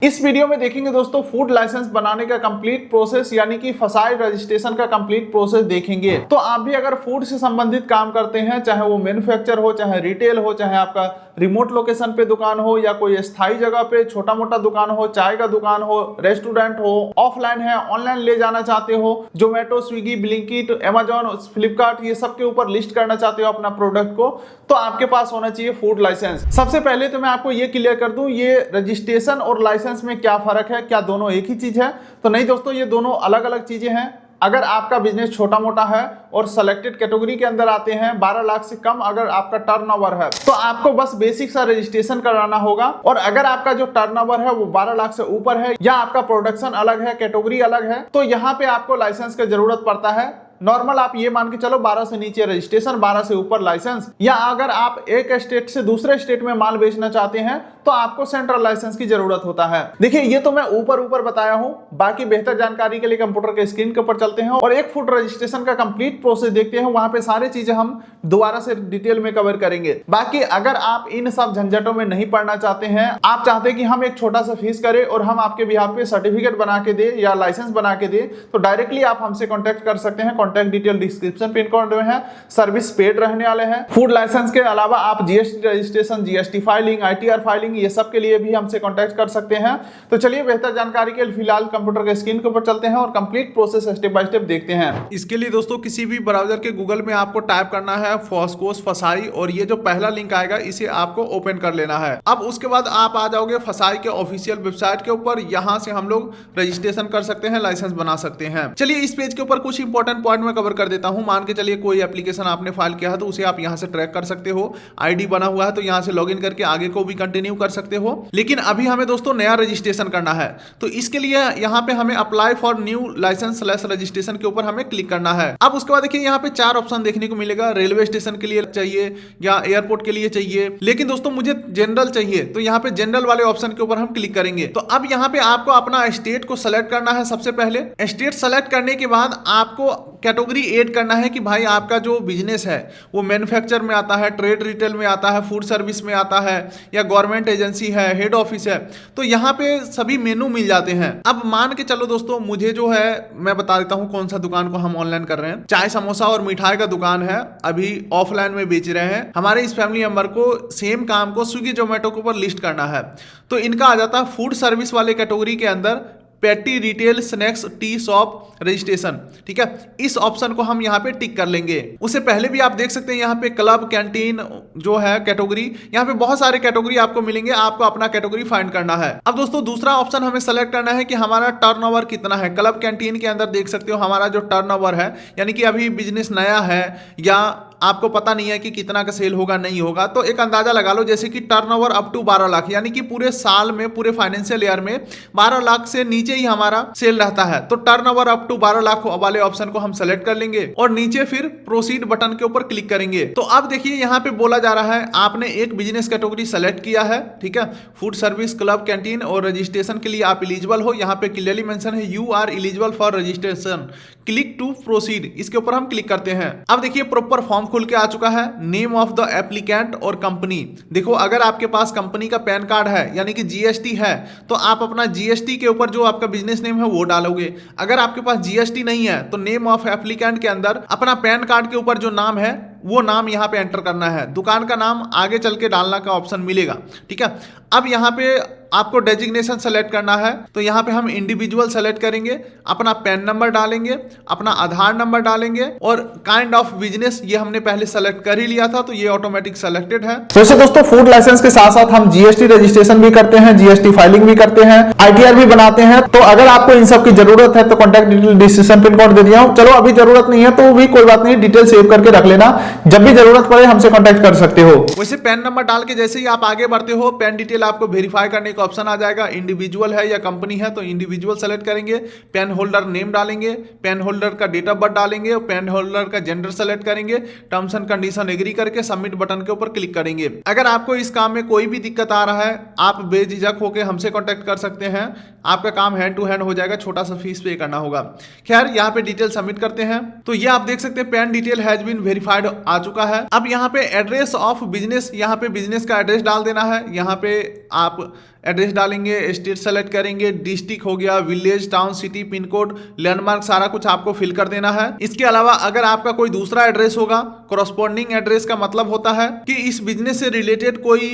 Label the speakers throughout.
Speaker 1: इस वीडियो में देखेंगे दोस्तों फूड लाइसेंस बनाने का कंप्लीट प्रोसेस यानी कि फसाई रजिस्ट्रेशन का कंप्लीट प्रोसेस देखेंगे। तो आप भी अगर फूड से संबंधित काम करते हैं, चाहे वो मैन्युफैक्चर हो, चाहे रिटेल हो, चाहे आपका रिमोट लोकेशन पे दुकान हो या कोई स्थायी जगह पे छोटा मोटा दुकान हो, चाय का दुकान हो, रेस्टोरेंट हो, ऑफलाइन है, ऑनलाइन ले जाना चाहते हो, Zomato, Swiggy, Blinkit, Amazon, Flipkart, ये सब के ऊपर लिस्ट करना चाहते हो अपना प्रोडक्ट को, तो आपके पास होना चाहिए फूड लाइसेंस। सबसे पहले तो मैं आपको ये क्लियर कर दूं, ये रजिस्ट्रेशन और लाइसेंस में क्या फर्क है, क्या दोनों एक ही चीज है? तो नहीं दोस्तों, ये दोनों अलग अलग चीजें हैं। अगर आपका बिजनेस छोटा मोटा है और सेलेक्टेड कैटेगरी के अंदर आते हैं, 12 लाख से कम अगर आपका टर्नओवर है, तो आपको बस बेसिक सा रजिस्ट्रेशन कराना होगा। और अगर आपका जो टर्नओवर है वो 12 लाख से ऊपर है या आपका प्रोडक्शन अलग है, कैटेगरी अलग है, तो यहाँ पे आपको लाइसेंस की जरूरत पड़ता है। नॉर्मल आप ये मान के चलो 12 से नीचे रजिस्ट्रेशन, 12 से ऊपर लाइसेंस। या अगर आप एक स्टेट से दूसरे स्टेट में माल बेचना चाहते हैं तो आपको सेंट्रल लाइसेंस की जरूरत होता है। देखिए, ये तो मैं ऊपर बताया हूं, बाकी बेहतर जानकारी के लिए कंप्यूटर के स्क्रीन के ऊपर चलते हैं और एक फूड रजिस्ट्रेशन का कंप्लीट प्रोसेस देखते हैं। वहां पे सारी चीजें हम दोबारा से डिटेल में कवर करेंगे। बाकी अगर आप इन सब झंझटों में नहीं पड़ना चाहते हैं, आप चाहते हैं कि हम एक छोटा सा फीस करें और हम आपके बिहाफ पे सर्टिफिकेट बना के दे या लाइसेंस बना के दे, तो डायरेक्टली आप हमसे कॉन्टेक्ट कर सकते हैं। Contact detail description pin code में है। सर्विस पेड रहने वाले हैं। फूड लाइसेंस के अलावा आप GST registration, GST filing, ITR filing, ये सब के लिए भी हमसे कॉन्टेक्ट कर सकते हैं। तो चलिए बेहतर जानकारी के लिए फिलहाल कंप्यूटर के स्क्रीन के ऊपर चलते हैं और complete process step by step देखते हैं। इसके लिए दोस्तों किसी भी ब्राउजर के गूगल में आपको टाइप करना है फॉस्कोस फसाई, और ये जो पहला लिंक आएगा इसे आपको ओपन कर लेना है। अब उसके बाद आप आ जाओगे फसाई के ऑफिशियल वेबसाइट के ऊपर। यहां से हम लोग रजिस्ट्रेशन कर सकते हैं, लाइसेंस बना सकते हैं। चलिए इस पेज के ऊपर कुछ इंपॉर्टेंट पॉइंट में कवर कर देता हूं। मान के चलिए कोई एप्लीकेशन आपने फाइल किया है तो उसे आप यहां से ट्रैक कर सकते हो। आईडी बना हुआ है तो यहां से लॉगिन करके आगे को भी कंटिन्यू कर सकते हो। लेकिन अभी हमें दोस्तों नया रजिस्ट्रेशन करना है, तो इसके लिए यहां पे हमें apply for new license registration के ऊपर हमें क्लिक करना है। अब उसके बाद देखिए यहां पे 4 ऑप्शन देखने को मिलेगा। रेलवे स्टेशन के लिए चाहिए या एयरपोर्ट के लिए चाहिए, लेकिन दोस्तों मुझे जनरल चाहिए, तो यहां पे जनरल वाले ऑप्शन के ऊपर हम क्लिक करेंगे। तो अब यहां पे आपको अपना स्टेट को सेलेक्ट करना है। सबसे पहले स्टेट सेलेक्ट करने के बाद आपको कैटेगरी ऐड करना है कि भाई आपका जो बिजनेस है वो मैन्युफैक्चर में आता है, ट्रेड रिटेल में आता है, फूड सर्विस में आता है, या गवर्नमेंट एजेंसी है, हेड ऑफिस है। तो यहाँ पे सभी मेनू मिल जाते हैं। अब मान के चलो दोस्तों, मुझे जो है मैं बता देता हूँ कौन सा दुकान को हम ऑनलाइन कर रहे हैं। चाय समोसा और मिठाई का दुकान है, अभी ऑफलाइन में बेच रहे हैं। हमारे इस फैमिली मेंबर को सेम काम को स्विगी जोमेटो के ऊपर लिस्ट करना है, तो इनका आ जाता है फूड सर्विस वाले कैटेगरी के अंदर पेटी retail snacks tea shop registration. ठीक है, इस ऑप्शन को हम यहाँ पे टिक कर लेंगे। उससे पहले भी आप देख सकते हैं यहाँ पे क्लब कैंटीन जो है कैटेगरी, यहाँ पे बहुत सारे कैटेगरी आपको मिलेंगे। आपको अपना कैटेगरी फाइंड करना है। अब दोस्तों दूसरा ऑप्शन हमें सेलेक्ट करना है कि हमारा टर्नओवर कितना है। क्लब कैंटीन के अंदर देख सकते हो हमारा जो टर्नओवर है, यानी कि अभी बिजनेस नया है या आपको पता नहीं है कि कितना का सेल होगा नहीं होगा, तो एक अंदाजा लगा लो जैसे कि टर्नओवर अप टू 12 लाख, यानी कि पूरे साल में, पूरे फाइनेंशियल ईयर में 12 लाख से नीचे ही हमारा सेल रहता है। तो टर्नओवर अप टू 12 लाख वाले ऑप्शन को हम सेलेक्ट कर लेंगे और नीचे फिर प्रोसीड बटन के ऊपर क्लिक करेंगे। तो अब देखिए यहाँ पे बोला जा रहा है आपने एक बिजनेस कैटेगरी सेलेक्ट किया है। ठीक है, फूड सर्विस, क्लब कैंटीन, और रजिस्ट्रेशन के लिए आप एलिजिबल हो। यहाँ पे क्लियरली मेंशन है you are eligible for registration, click to proceed. इसके ऊपर हम क्लिक करते हैं। अब देखिए प्रॉपर फॉर्म खुल के आ चुका है। नेम ऑफ द एप्लीकेंट और कंपनी। देखो अगर आपके पास कंपनी का पैन कार्ड है यानी कि जीएसटी है, तो आप अपना जीएसटी के ऊपर जो आपका बिजनेस नेम है वो डालोगे। अगर आपके पास जीएसटी नहीं है तो नेम ऑफ एप्लीकेंट के अंदर अपना पैन कार्ड के ऊपर जो नाम है वो नाम यहाँ पे एंटर करना है। दुकान का नाम आगे चल के डालना का ऑप्शन मिलेगा। ठीक है, अब यहाँ पे आपको डेजिग्नेशन सेलेक्ट करना है, तो यहाँ पे हम इंडिविजुअल सेलेक्ट करेंगे, अपना पैन नंबर डालेंगे, अपना आधार नंबर डालेंगे, और काइंड ऑफ बिजनेस ये हमने पहले सेलेक्ट कर ही लिया था तो ये ऑटोमेटिक सेलेक्टेड है।
Speaker 2: वैसे दोस्तों फूड लाइसेंस के साथ साथ हम जीएसटी रजिस्ट्रेशन भी करते हैं, जीएसटी फाइलिंग भी करते हैं, आईटीआर भी बनाते हैं। तो अगर आपको इन सब की जरूरत है तो contact detail description pin code दे दिया हूं। चलो अभी जरूरत नहीं है तो भी कोई बात नहीं, डिटेल सेव करके रख लेना, जब भी जरूरत पड़े हमसे कॉन्टैक्ट कर सकते हो।
Speaker 1: वैसे पैन नंबर डाल के जैसे ही आप आगे बढ़ते हो, पैन डिटेल आपको वेरीफाई करने का ऑप्शन आ जाएगा। इंडिविजुअल है या कंपनी है तो इंडिविजुअल सेलेक्ट करेंगे, पैन होल्डर नेम डालेंगे, पैन होल्डर का डेट ऑफ बर्थ डालेंगे, पैन होल्डर का जेंडर सेलेक्ट करेंगे, टर्म्स एंड कंडीशन एग्री करके सबमिट बटन के ऊपर क्लिक करेंगे। अगर आपको इस काम में कोई भी दिक्कत आ रहा है, आप बेझिझक होकर हमसे कॉन्टैक्ट कर सकते हैं। आपका काम हैंड टू हैंड हो जाएगा, छोटा सा फीस पे करना होगा। खैर यहाँ पे डिटेल सबमिट करते हैं, तो ये आप देख सकते हैं PAN detail has been verified आ चुका है। अब यहाँ पे एड्रेस ऑफ बिजनेस, यहाँ पे बिजनेस का एड्रेस डाल देना है। यहाँ पे आप एड्रेस डालेंगे, स्टेट सेलेक्ट करेंगे, डिस्ट्रिक्ट हो गया, village, town, city, pin code, landmark, सारा कुछ आपको फिल कर देना है। इसके अलावा अगर आपका कोई दूसरा एड्रेस होगा, कोरस्पॉन्डिंग एड्रेस का मतलब होता है कि इस बिजनेस से रिलेटेड कोई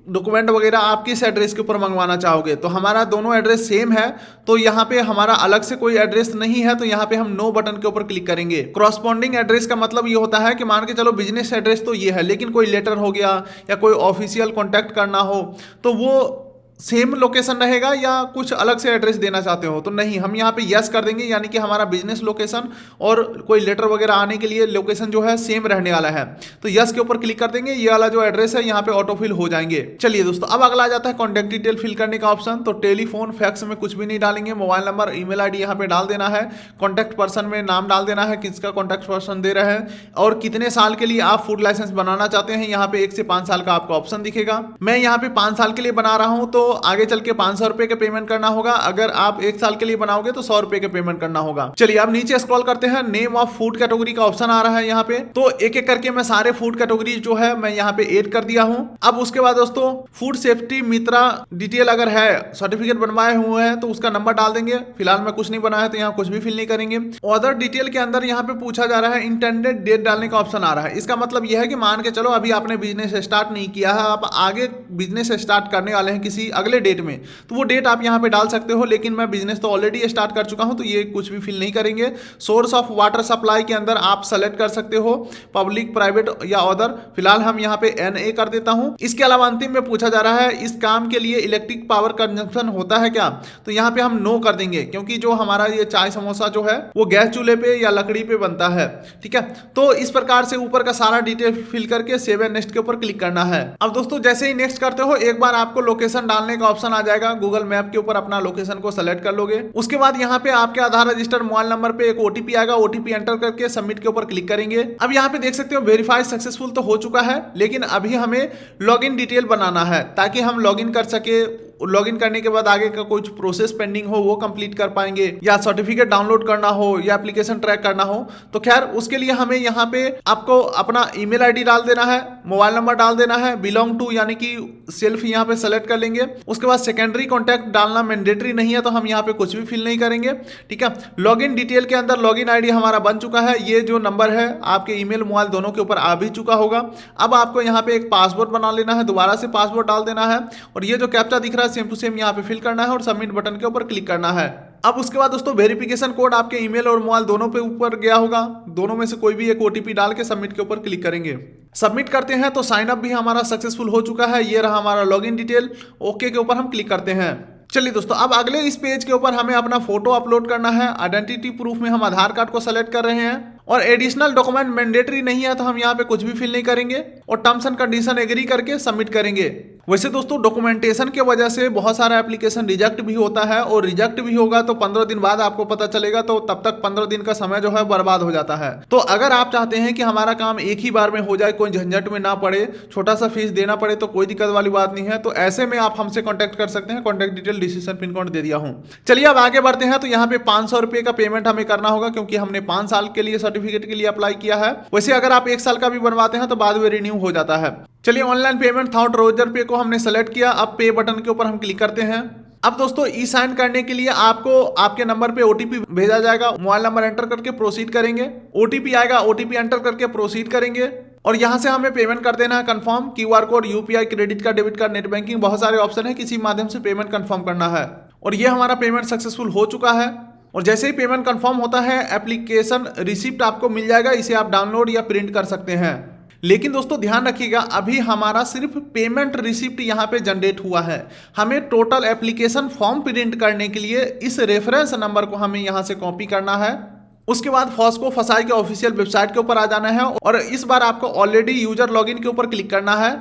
Speaker 1: डॉक्यूमेंट वगैरह आप किस एड्रेस के ऊपर मंगवाना चाहोगे। तो हमारा दोनों एड्रेस सेम है, तो यहाँ पे हमारा अलग से कोई एड्रेस नहीं है, तो यहाँ पे हम नो बटन के ऊपर क्लिक करेंगे। क्रॉसपॉन्डिंग एड्रेस का मतलब ये होता है कि मान के चलो बिजनेस एड्रेस तो ये है, लेकिन कोई लेटर हो गया या कोई ऑफिशियल कॉन्टैक्ट करना हो तो वो सेम लोकेशन रहेगा या कुछ अलग से एड्रेस देना चाहते हो तो नहीं, हम यहाँ पे यस कर देंगे, यानी कि हमारा बिजनेस लोकेशन और कोई लेटर वगैरह आने के लिए लोकेशन जो है सेम रहने वाला है। तो यस के ऊपर क्लिक कर देंगे, ये वाला जो एड्रेस है यहाँ पे ऑटो फिल हो जाएंगे। चलिए दोस्तों, अब अगला आ जाता है कॉन्टैक्ट डिटेल फिल करने का ऑप्शन। तो टेलीफोन, फैक्स में कुछ भी नहीं डालेंगे, मोबाइल नंबर, ईमेल आईडी यहाँ पे डाल देना है। कॉन्टैक्ट पर्सन में नाम डाल देना है, किसका कॉन्टैक्ट पर्सन दे रहे हैं और कितने साल के लिए आप फूड लाइसेंस बनाना चाहते हैं। यहाँ पे 1 से 5 साल का आपको ऑप्शन दिखेगा। मैं यहाँ पे 5 साल के लिए बना रहा हूँ, तो आगे चल के 500 रुपए का पेमेंट करना होगा। अगर आप 1 साल के लिए बनाओगे तो 100 रुपए का पेमेंट करना होगा। चलिए अब नीचे स्क्रॉल करते हैं, नेम ऑफ फूड कैटेगरी का ऑप्शन आ रहा है यहाँ पे। तो एक एक करके मैं सारे फूड कैटेगरी जो है मैं यहाँ पे ऐड कर दिया हूँ। अब उसके बाद दोस्तों फूड सेफ्टी मित्रा डिटेल अगर है, सर्टिफिकेट बनवाए हुए हैं तो उसका नंबर डाल देंगे। फिलहाल मैं कुछ नहीं बनाया तो यहाँ कुछ भी फिल नहीं करेंगे। अदर डिटेल के अंदर यहाँ पे पूछा जा रहा है इंटेंडेड डेट डालने का ऑप्शन आ रहा है। इसका मतलब यह है कि मान के चलो अभी आपने बिजनेस स्टार्ट नहीं किया है, आप आगे बिजनेस स्टार्ट करने वाले हैं किसी अगले डेट में, तो वो डेट आप यहाँ पे डाल सकते हो। लेकिन मैं बिजनेस तो ऑलरेडी स्टार्ट कर चुका हूं तो ये कुछ भी फिल नहीं करेंगे। सोर्स ऑफ वाटर सप्लाई के अंदर आप सेलेक्ट कर सकते हो पब्लिक, प्राइवेट या अदर। फिलहाल हम यहाँ पे NA कर देता हूं। इसके अलावा अंतिम में पूछा जा रहा है इस काम के लिए इलेक्ट्रिक पावर कंजम्पशन होता है क्या, तो यहाँ पे हम नो कर देंगे, क्योंकि जो हमारा ये चाय समोसा जो है वो गैस चूल्हे पे या लकड़ी पे बनता है। ठीक है, तो इस प्रकार से ऊपर का सारा डिटेल फिल करके सेव एंड नेक्स्ट के ऊपर क्लिक करना है। अब दोस्तों जैसे ही नेक्स्ट करते हो एक बार आपको लोकेशन डालने का ऑप्शन आ जाएगा। गूगल मैप के ऊपर अपना लोकेशन को सेलेक्ट कर लोगे। उसके बाद यहाँ पे आपके आधार रजिस्टर्ड मोबाइल नंबर पे एक OTP आएगा, OTP एंटर करके सबमिट के ऊपर क्लिक करेंगे। अब यहाँ पे देख सकते हो वेरीफाई सक्सेसफुल तो हो चुका है, लेकिन अभी हमें लॉगिन डिटेल बनाना है ताकि हम लॉगिन कर सके। लॉगिन करने के बाद आगे का कुछ प्रोसेस पेंडिंग हो वो कंप्लीट कर पाएंगे, या सर्टिफिकेट डाउनलोड करना हो या एप्लीकेशन ट्रैक करना हो। तो खैर उसके लिए हमें यहाँ पे आपको अपना ईमेल आईडी डाल देना है, मोबाइल नंबर डाल देना है, बिलोंग टू यानी कि सेल्फ यहाँ पे सेलेक्ट कर लेंगे। उसके बाद सेकेंडरी कॉन्टैक्ट डालना मैंडेटरी नहीं है, तो हम यहाँ पे कुछ भी फिल नहीं करेंगे। ठीक है, लॉगिन डिटेल के अंदर लॉगिन आईडी हमारा बन चुका है। ये जो नंबर है आपके ईमेल मोबाइल दोनों के ऊपर आ भी चुका होगा। अब आपको यहाँ पे एक पासवर्ड बना लेना है, दोबारा से पासवर्ड डाल देना है और ये जो कैप्चा दिख रहा है सेम टू सेम यहाँ पे फिल करना है और सबमिट बटन के ऊपर क्लिक करना है। अब उसके बाद दोस्तों वेरिफिकेशन कोड आपके ईमेल और मोबाइल दोनों पे ऊपर गया होगा, दोनों में से कोई भी एक OTP डाल के सबमिट के ऊपर क्लिक करेंगे। सबमिट करते हैं तो साइन अप भी हमारा सक्सेसफुल हो चुका है। ये रहा हमारा लॉगिन डिटेल। ओके के ऊपर हम क्लिक करते हैं। चलिए दोस्तों, अब अगले इस पेज के ऊपर हमें अपना फोटो अपलोड करना है। आइडेंटिटी प्रूफ में हम आधार कार्ड को सेलेक्ट कर रहे हैं और एडिशनल डॉक्यूमेंट मैंडेटरी नहीं है, तो हम यहाँ पे कुछ भी फिल नहीं करेंगे और टर्म्स एंड कंडीशन एग्री करके सबमिट करेंगे। वैसे दोस्तों डॉक्यूमेंटेशन की वजह से बहुत सारा एप्लीकेशन रिजेक्ट भी होता है और रिजेक्ट भी होगा तो 15 दिन बाद आपको पता चलेगा, तो तब तक 15 दिन का समय जो है बर्बाद हो जाता है। तो अगर आप चाहते हैं कि हमारा काम एक ही बार में हो जाए, कोई झंझट में ना पड़े, छोटा सा फीस देना पड़े, तो कोई दिक्कत वाली बात नहीं है। तो ऐसे में आप हमसे कॉन्टैक्ट कर सकते हैं। Contact detail description pin code दे दिया हूँ। चलिए अब आगे बढ़ते हैं। तो यहाँ पे 500 रुपए का पेमेंट हमें करना होगा, क्योंकि हमने 5 साल के लिए सर्टिफिकेट के लिए अप्लाई किया है। वैसे अगर आप 1 साल का भी बनवाते हैं तो बाद में रिन्यू हो जाता है। चलिए ऑनलाइन पेमेंट था, रोजर पे को हमने सेलेक्ट किया। अब पे बटन के ऊपर हम क्लिक करते हैं। अब दोस्तों ई साइन करने के लिए आपको आपके नंबर पे OTP भेजा जाएगा। मोबाइल नंबर एंटर करके प्रोसीड करेंगे। OTP आएगा, OTP एंटर करके प्रोसीड करेंगे और यहां से हमें पेमेंट कर देना है confirm. QR code, UPI, credit card, debit card, net banking, बहुत सारे ऑप्शन है, किसी माध्यम से पेमेंट कंफर्म करना है। और ये हमारा पेमेंट सक्सेसफुल हो चुका है। और जैसे ही पेमेंट कंफर्म होता है एप्लीकेशन रिसिप्ट आपको मिल जाएगा। इसे आप डाउनलोड या प्रिंट कर सकते हैं। लेकिन दोस्तों ध्यान रखिएगा, अभी हमारा सिर्फ पेमेंट रिसिप्ट यहाँ पे जनरेट हुआ है। हमें टोटल एप्लीकेशन फॉर्म प्रिंट करने के लिए इस रेफरेंस नंबर को हमें यहाँ से कॉपी करना है। उसके बाद फॉस्को फसाई के ऑफिशियल वेबसाइट के ऊपर आ जाना है और इस बार आपको ऑलरेडी यूजर लॉगिन के ऊपर क्लिक करना है।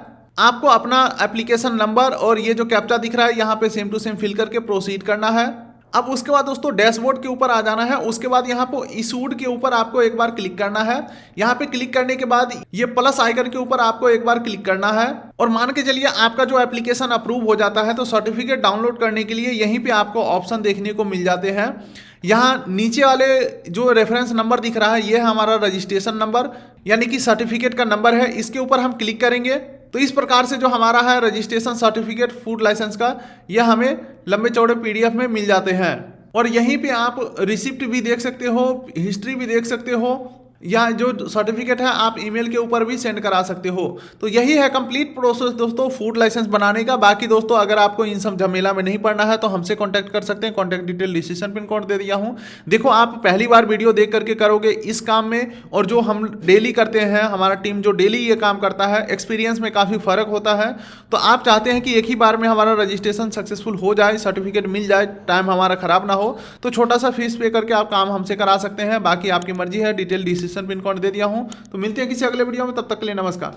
Speaker 1: आपको अपना एप्लीकेशन नंबर और ये जो कैप्चा दिख रहा है यहाँ पे सेम टू सेम फिल करके प्रोसीड करना है। अब उसके बाद दोस्तों डैशबोर्ड के ऊपर आ जाना है। उसके बाद यहाँ पे इशूड के ऊपर आपको एक बार क्लिक करना है। यहाँ पे क्लिक करने के बाद ये प्लस आइकन के ऊपर आपको एक बार क्लिक करना है और मान के चलिए आपका जो एप्लीकेशन अप्रूव हो जाता है तो सर्टिफिकेट डाउनलोड करने के लिए यहीं पे आपको ऑप्शन देखने को मिल जाते हैं। यहाँ नीचे वाले जो रेफरेंस नंबर दिख रहा है ये है हमारा रजिस्ट्रेशन नंबर यानी कि सर्टिफिकेट का नंबर है। इसके ऊपर हम क्लिक करेंगे तो इस प्रकार से जो हमारा है रजिस्ट्रेशन सर्टिफिकेट फूड लाइसेंस का यह हमें लंबे चौड़े पीडीएफ में मिल जाते हैं। और यहीं पे आप रिसिप्ट भी देख सकते हो, हिस्ट्री भी देख सकते हो, या जो सर्टिफिकेट है आप ईमेल के ऊपर भी सेंड करा सकते हो। तो यही है कंप्लीट प्रोसेस दोस्तों फूड लाइसेंस बनाने का। बाकी दोस्तों अगर आपको इन सब झमेला में नहीं पड़ना है तो हमसे कांटेक्ट कर सकते हैं। Contact detail description pin code दे दिया हूं। देखो आप पहली बार वीडियो देख करके करोगे इस काम में और जो हम डेली करते हैं, हमारा टीम जो डेली ये काम करता है, एक्सपीरियंस में काफ़ी फर्क होता है। तो आप चाहते हैं कि एक ही बार में हमारा रजिस्ट्रेशन सक्सेसफुल हो जाए, सर्टिफिकेट मिल जाए, टाइम हमारा खराब ना हो, तो छोटा सा फीस पे करके आप काम हमसे करा सकते हैं। बाकी आपकी मर्जी है, डिटेल डिस्क्रिप्शन पिन कोड दे दिया हूं। तो मिलते हैं किसी अगले वीडियो में, तब तक के लिए नमस्कार।